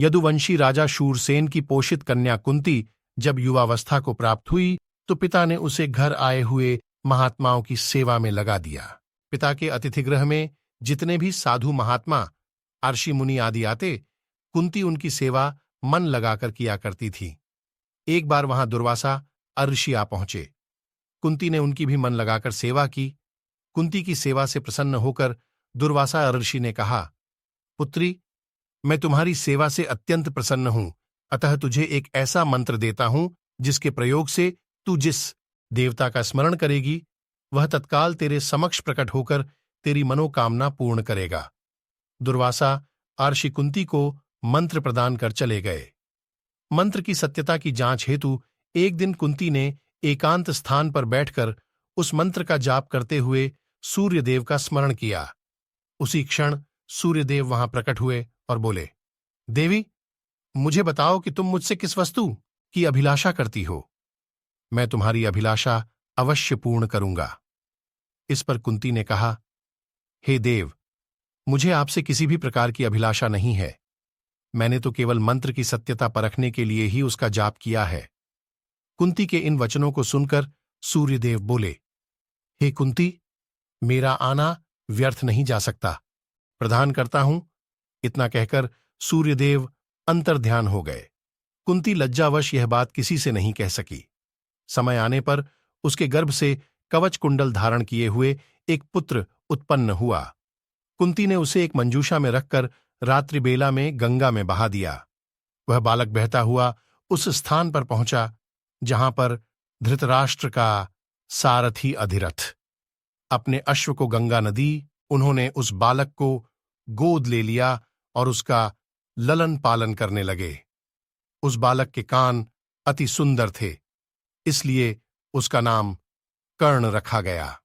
यदुवंशी राजा शूरसेन की पोषित कन्या कुंती जब युवावस्था को प्राप्त हुई तो पिता ने उसे घर आए हुए महात्माओं की सेवा में लगा दिया। पिता के अतिथिगृह में जितने भी साधु महात्मा, अर्षि मुनि आदि आते, कुंती उनकी सेवा मन लगाकर किया करती थी। एक बार वहां दुर्वासा अर्षि आ पहुंचे। कुंती ने उनकी भी मन लगाकर सेवा की। कुंती की सेवा से प्रसन्न होकर दुर्वासा अर्षि ने कहा, पुत्री, मैं तुम्हारी सेवा से अत्यंत प्रसन्न हूं, अतः तुझे एक ऐसा मंत्र देता हूं जिसके प्रयोग से तू जिस देवता का स्मरण करेगी वह तत्काल तेरे समक्ष प्रकट होकर तेरी मनोकामना पूर्ण करेगा। दुर्वासा अर्षि कुंती को मंत्र प्रदान कर चले गए। मंत्र की सत्यता की जांच हेतु एक दिन कुंती ने एकांत स्थान पर बैठकर उस मंत्र का जाप करते हुए सूर्यदेव का स्मरण किया। उसी क्षण सूर्यदेव वहां प्रकट हुए और बोले, देवी, मुझे बताओ कि तुम मुझसे किस वस्तु की अभिलाषा करती हो। मैं तुम्हारी अभिलाषा अवश्य पूर्ण करूंगा। इस पर कुंती ने कहा, हे देव, मुझे आपसे किसी भी प्रकार की अभिलाषा नहीं है। मैंने तो केवल मंत्र की सत्यता परखने के लिए ही उसका जाप किया है। कुंती के इन वचनों को सुनकर सूर्यदेव बोले, हे कुंती, मेरा आना व्यर्थ नहीं जा सकता, प्रदान करता हूं। इतना कहकर सूर्यदेव अंतर्ध्यान हो गए। कुंती लज्जावश यह बात किसी से नहीं कह सकी। समय आने पर उसके गर्भ से कवच कुंडल धारण किए हुए एक पुत्र उत्पन्न हुआ। कुंती ने उसे एक मंजूषा में रखकर रात्रि बेला में गंगा में बहा दिया। वह बालक बहता हुआ उस स्थान पर पहुंचा जहां पर धृतराष्ट्र का सारथी अधिरथ। अपने अश्व को गंगा नदी उन्होंने उस बालक को गोद ले लिया और उसका ललन पालन करने लगे। उस बालक के कान अति सुंदर थे, इसलिए उसका नाम कर्ण रखा गया।